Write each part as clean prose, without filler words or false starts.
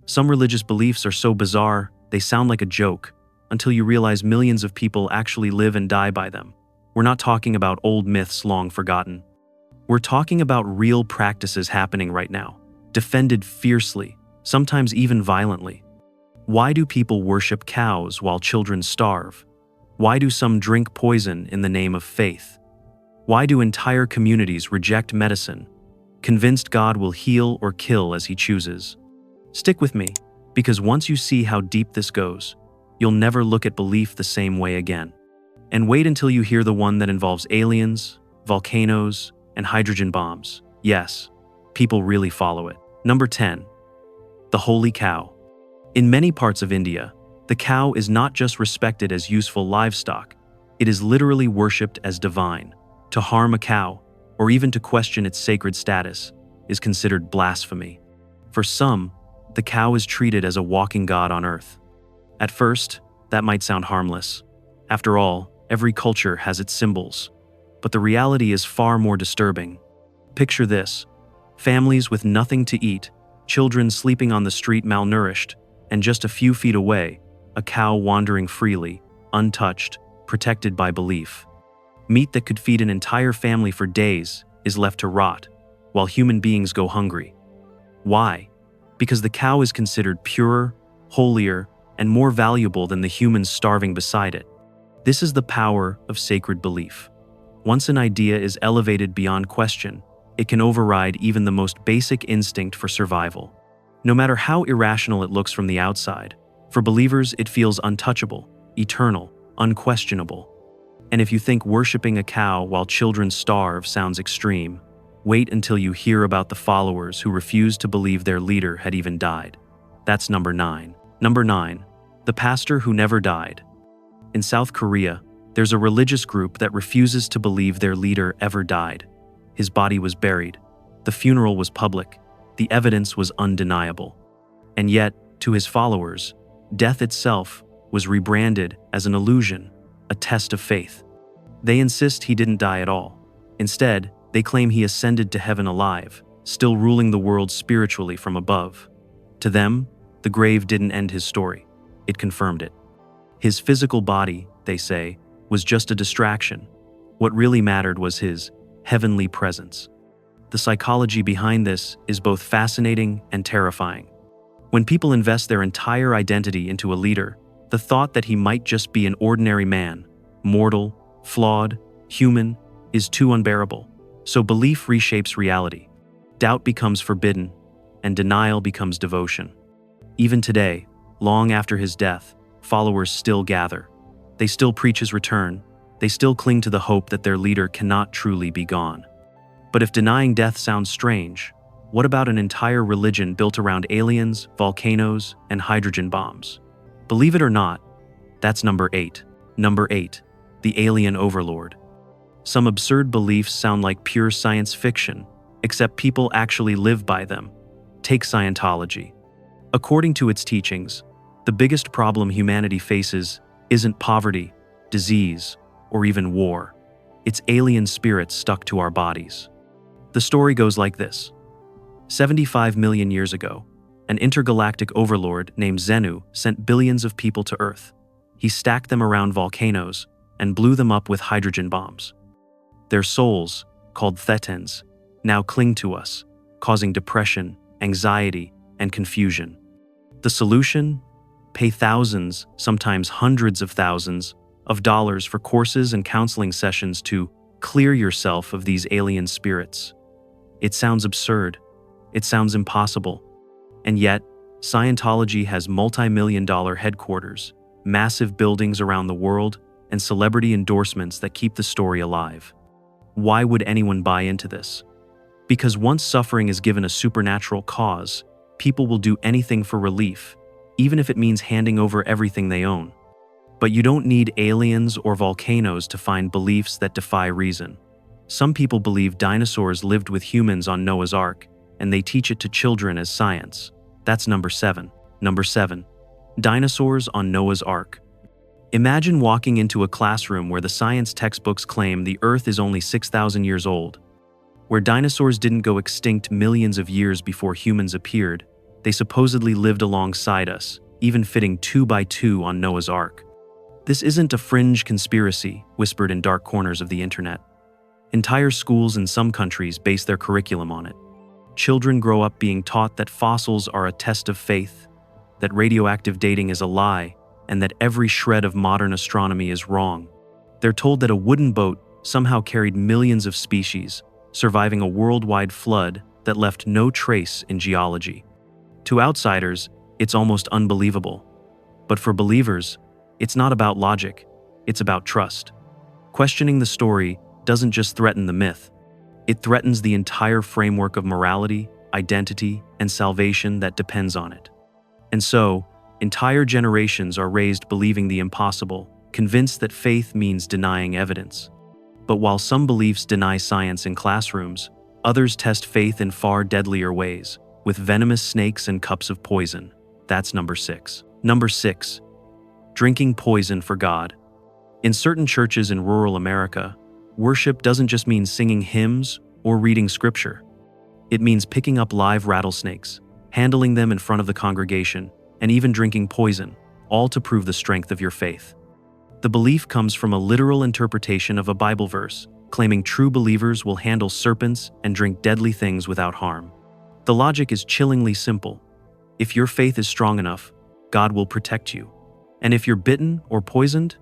Some religious beliefs are so bizarre, they sound like a joke, until you realize millions of people actually live and die by them. We're not talking about old myths long forgotten. We're talking about real practices happening right now, defended fiercely, sometimes even violently. Why do people worship cows while children starve? Why do some drink poison in the name of faith? Why do entire communities reject medicine, convinced God will heal or kill as He chooses? Stick with me, because once you see how deep this goes, you'll never look at belief the same way again. And wait until you hear the one that involves aliens, volcanoes, and hydrogen bombs. Yes, people really follow it. Number 10. The holy cow. In many parts of India, the cow is not just respected as useful livestock, it is literally worshipped as divine. To harm a cow, or even to question its sacred status, is considered blasphemy. For some, the cow is treated as a walking god on earth. At first, that might sound harmless. After all, every culture has its symbols. But the reality is far more disturbing. Picture this: families with nothing to eat, children sleeping on the street malnourished, and just a few feet away, a cow wandering freely, untouched, protected by belief. Meat that could feed an entire family for days is left to rot, while human beings go hungry. Why? Because the cow is considered purer, holier, and more valuable than the humans starving beside it. This is the power of sacred belief. Once an idea is elevated beyond question, it can override even the most basic instinct for survival. No matter how irrational it looks from the outside, for believers it feels untouchable, eternal, unquestionable. And if you think worshipping a cow while children starve sounds extreme, wait until you hear about the followers who refused to believe their leader had even died. That's number 9. Number 9. The pastor who never died. In South Korea, there's a religious group that refuses to believe their leader ever died. His body was buried. The funeral was public. The evidence was undeniable. And yet, to his followers, death itself was rebranded as an illusion, a test of faith. They insist he didn't die at all. Instead, they claim he ascended to heaven alive, still ruling the world spiritually from above. To them, the grave didn't end his story. It confirmed it. His physical body, they say, was just a distraction. What really mattered was his heavenly presence. The psychology behind this is both fascinating and terrifying. When people invest their entire identity into a leader, the thought that he might just be an ordinary man, mortal, flawed, human, is too unbearable. So belief reshapes reality. Doubt becomes forbidden, and denial becomes devotion. Even today, long after his death, followers still gather. They still preach his return. They still cling to the hope that their leader cannot truly be gone. But if denying death sounds strange, what about an entire religion built around aliens, volcanoes, and hydrogen bombs? Believe it or not, that's number 8. Number 8. The alien overlord. Some absurd beliefs sound like pure science fiction, except people actually live by them. Take Scientology. According to its teachings, the biggest problem humanity faces isn't poverty, disease, or even war. It's alien spirits stuck to our bodies. The story goes like this. 75 million years ago, an intergalactic overlord named Zenu sent billions of people to Earth. He stacked them around volcanoes and blew them up with hydrogen bombs. Their souls, called thetans, now cling to us, causing depression, anxiety, and confusion. The solution? Pay thousands, sometimes hundreds of thousands, of dollars for courses and counseling sessions to clear yourself of these alien spirits. It sounds absurd. It sounds impossible. And yet, Scientology has multi-million-dollar headquarters, massive buildings around the world, and celebrity endorsements that keep the story alive. Why would anyone buy into this? Because once suffering is given a supernatural cause, people will do anything for relief, even if it means handing over everything they own. But you don't need aliens or volcanoes to find beliefs that defy reason. Some people believe dinosaurs lived with humans on Noah's Ark, and they teach it to children as science. That's number 7. Number 7. Dinosaurs on Noah's Ark. Imagine walking into a classroom where the science textbooks claim the Earth is only 6,000 years old. Where dinosaurs didn't go extinct millions of years before humans appeared, They supposedly lived alongside us, even fitting 2 by 2 on Noah's Ark. This isn't a fringe conspiracy whispered in dark corners of the internet. Entire schools in some countries base their curriculum on it. Children grow up being taught that fossils are a test of faith, that radioactive dating is a lie, and that every shred of modern astronomy is wrong. They're told that a wooden boat somehow carried millions of species, surviving a worldwide flood that left no trace in geology. To outsiders, it's almost unbelievable. But for believers, it's not about logic, it's about trust. Questioning the story doesn't just threaten the myth, it threatens the entire framework of morality, identity, and salvation that depends on it. And so, entire generations are raised believing the impossible, convinced that faith means denying evidence. But while some beliefs deny science in classrooms, others test faith in far deadlier ways, with venomous snakes and cups of poison. That's number 6. Number 6. Drinking poison for God. In certain churches in rural America, worship doesn't just mean singing hymns or reading scripture. It means picking up live rattlesnakes, handling them in front of the congregation, and even drinking poison, all to prove the strength of your faith. The belief comes from a literal interpretation of a Bible verse, claiming true believers will handle serpents and drink deadly things without harm. The logic is chillingly simple. If your faith is strong enough, God will protect you. And if you're bitten or poisoned,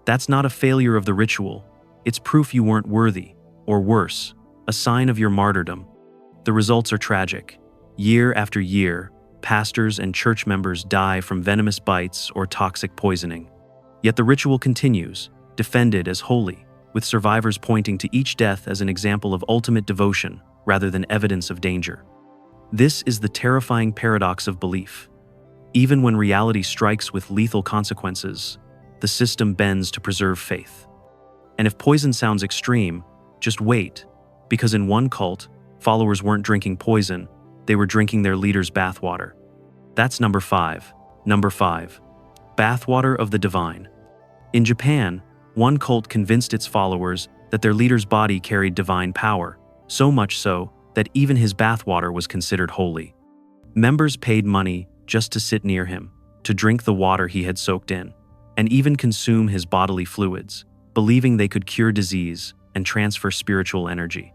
that's not a failure of the ritual. It's proof you weren't worthy, or worse, a sign of your martyrdom. The results are tragic. Year after year, pastors and church members die from venomous bites or toxic poisoning. Yet the ritual continues, defended as holy, with survivors pointing to each death as an example of ultimate devotion rather than evidence of danger. This is the terrifying paradox of belief. Even when reality strikes with lethal consequences, the system bends to preserve faith. And if poison sounds extreme, just wait, because in one cult, followers weren't drinking poison, they were drinking their leader's bathwater. That's number 5. Number 5. Bathwater of the divine. In Japan, one cult convinced its followers that their leader's body carried divine power, so much so that even his bathwater was considered holy. Members paid money just to sit near him, to drink the water he had soaked in, and even consume his bodily fluids, believing they could cure disease and transfer spiritual energy.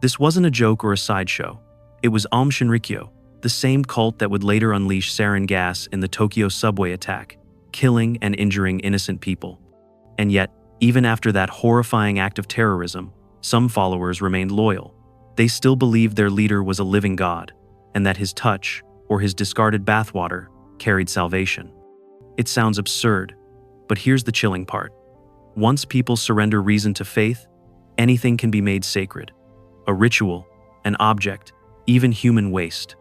This wasn't a joke or a sideshow. It was Aum Shinrikyo, the same cult that would later unleash sarin gas in the Tokyo subway attack, killing and injuring innocent people. And yet, even after that horrifying act of terrorism, some followers remained loyal. They still believed their leader was a living God, and that his touch, or his discarded bathwater, carried salvation. It sounds absurd, but here's the chilling part. Once people surrender reason to faith, anything can be made sacred. A ritual, an object, even human waste.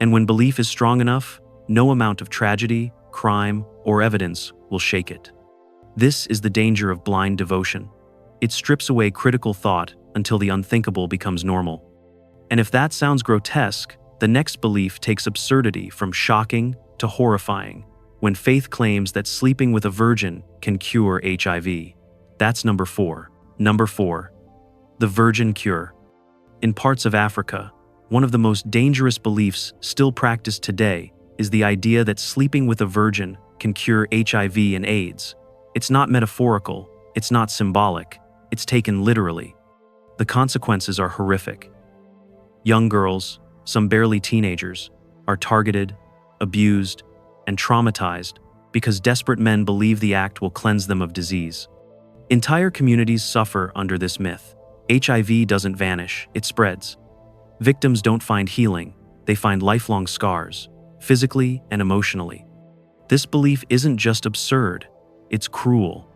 And when belief is strong enough, no amount of tragedy, crime, or evidence will shake it. This is the danger of blind devotion. It strips away critical thought until the unthinkable becomes normal. And if that sounds grotesque, the next belief takes absurdity from shocking to horrifying, when faith claims that sleeping with a virgin can cure HIV. That's number 4. Number 4. The virgin cure. In parts of Africa, one of the most dangerous beliefs still practiced today is the idea that sleeping with a virgin can cure HIV and AIDS. It's not metaphorical, it's not symbolic, it's taken literally. The consequences are horrific. Young girls, some barely teenagers, are targeted, abused, and traumatized because desperate men believe the act will cleanse them of disease. Entire communities suffer under this myth. HIV doesn't vanish, it spreads. Victims don't find healing, they find lifelong scars, physically and emotionally. This belief isn't just absurd, it's cruel.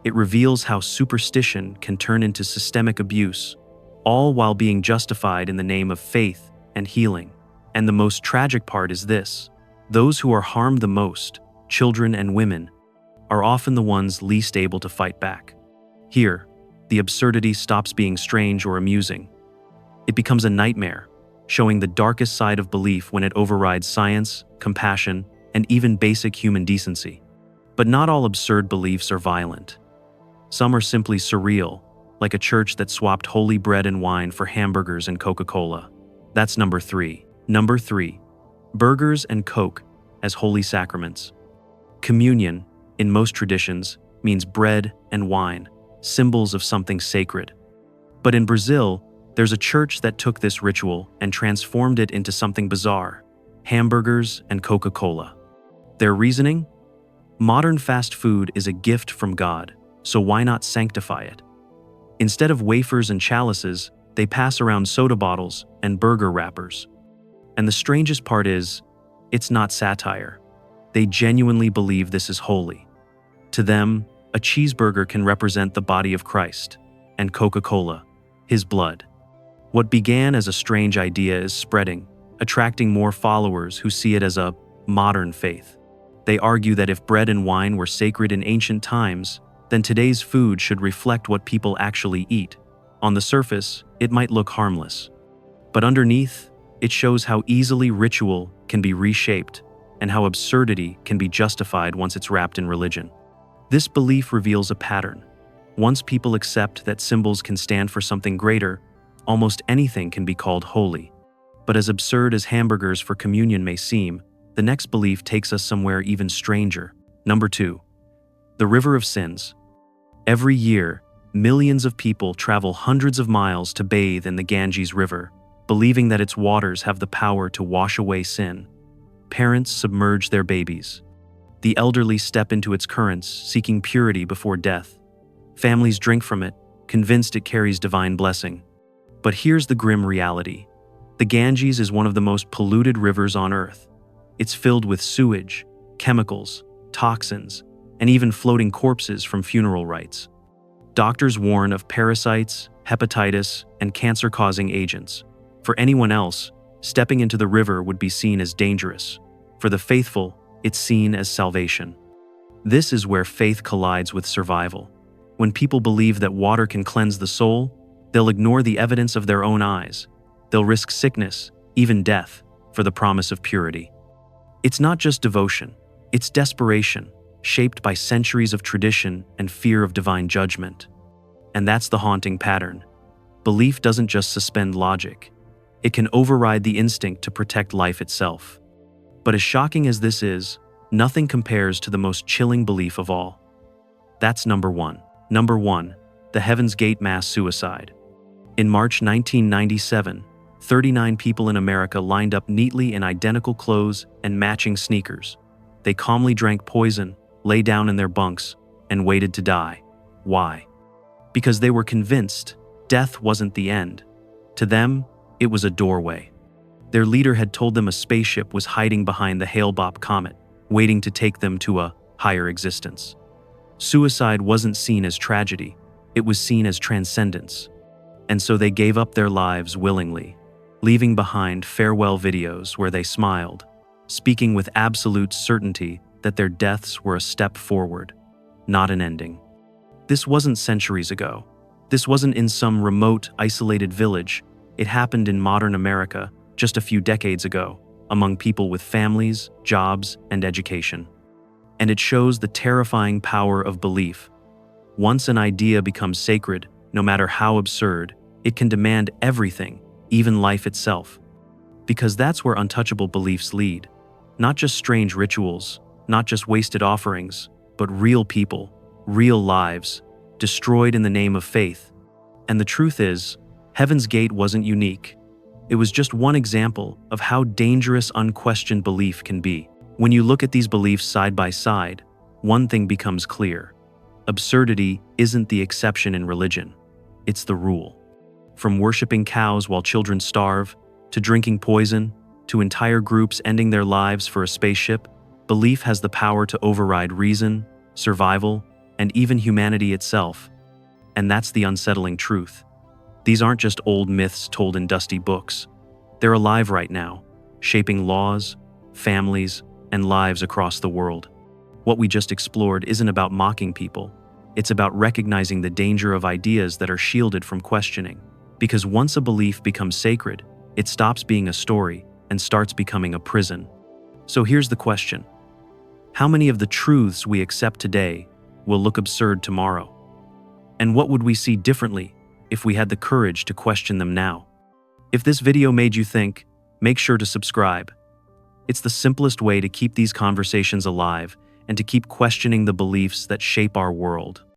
It reveals how superstition can turn into systemic abuse, all while being justified in the name of faith and healing. And the most tragic part is this: those who are harmed the most, children and women, are often the ones least able to fight back. Here, the absurdity stops being strange or amusing. It becomes a nightmare, showing the darkest side of belief when it overrides science, compassion, and even basic human decency. But not all absurd beliefs are violent. Some are simply surreal, like a church that swapped holy bread and wine for hamburgers and Coca-Cola. That's number 3. Number 3. Burgers and Coke as holy sacraments. Communion, in most traditions, means bread and wine, symbols of something sacred. But in Brazil, there's a church that took this ritual and transformed it into something bizarre: hamburgers and Coca-Cola. Their reasoning? Modern fast food is a gift from God, so why not sanctify it? Instead of wafers and chalices, they pass around soda bottles and burger wrappers. And the strangest part is, it's not satire. They genuinely believe this is holy. To them, a cheeseburger can represent the body of Christ, and Coca-Cola, his blood. What began as a strange idea is spreading, attracting more followers who see it as a modern faith. They argue that if bread and wine were sacred in ancient times, then today's food should reflect what people actually eat. On the surface, it might look harmless. But underneath, it shows how easily ritual can be reshaped and how absurdity can be justified once it's wrapped in religion. This belief reveals a pattern. Once people accept that symbols can stand for something greater, almost anything can be called holy. But as absurd as hamburgers for communion may seem, the next belief takes us somewhere even stranger. Number 2. The River of Sins. Every year, millions of people travel hundreds of miles to bathe in the Ganges River, believing that its waters have the power to wash away sin. Parents submerge their babies. The elderly step into its currents, seeking purity before death. Families drink from it, convinced it carries divine blessing. But here's the grim reality. The Ganges is one of the most polluted rivers on Earth. It's filled with sewage, chemicals, toxins, and even floating corpses from funeral rites. Doctors warn of parasites, hepatitis, and cancer-causing agents. For anyone else, stepping into the river would be seen as dangerous. For the faithful, it's seen as salvation. This is where faith collides with survival. When people believe that water can cleanse the soul, they'll ignore the evidence of their own eyes. They'll risk sickness, even death, for the promise of purity. It's not just devotion, it's desperation, shaped by centuries of tradition and fear of divine judgment. And that's the haunting pattern. Belief doesn't just suspend logic. It can override the instinct to protect life itself. But as shocking as this is, nothing compares to the most chilling belief of all. That's number 1. Number 1, the Heaven's Gate mass suicide. In March 1997, 39 people in America lined up neatly in identical clothes and matching sneakers. They calmly drank poison, lay down in their bunks, and waited to die. Why? Because they were convinced death wasn't the end. To them, it was a doorway. Their leader had told them a spaceship was hiding behind the Hale-Bopp comet, waiting to take them to a higher existence. Suicide wasn't seen as tragedy, it was seen as transcendence. And so they gave up their lives willingly, leaving behind farewell videos where they smiled, speaking with absolute certainty that their deaths were a step forward, not an ending. This wasn't centuries ago. This wasn't in some remote, isolated village. It happened in modern America just a few decades ago, among people with families, jobs, and education. And it shows the terrifying power of belief. Once an idea becomes sacred, no matter how absurd, it can demand everything, even life itself. Because that's where untouchable beliefs lead. Not just strange rituals, not just wasted offerings, but real people, real lives, destroyed in the name of faith. And the truth is, Heaven's Gate wasn't unique. It was just one example of how dangerous unquestioned belief can be. When you look at these beliefs side by side, one thing becomes clear. Absurdity isn't the exception in religion. It's the rule. From worshiping cows while children starve, to drinking poison, to entire groups ending their lives for a spaceship, belief has the power to override reason, survival, and even humanity itself. And that's the unsettling truth. These aren't just old myths told in dusty books. They're alive right now, shaping laws, families, and lives across the world. What we just explored isn't about mocking people. It's about recognizing the danger of ideas that are shielded from questioning. Because once a belief becomes sacred, it stops being a story and starts becoming a prison. So here's the question. How many of the truths we accept today will look absurd tomorrow? And what would we see differently if we had the courage to question them now? If this video made you think, make sure to subscribe. It's the simplest way to keep these conversations alive and to keep questioning the beliefs that shape our world.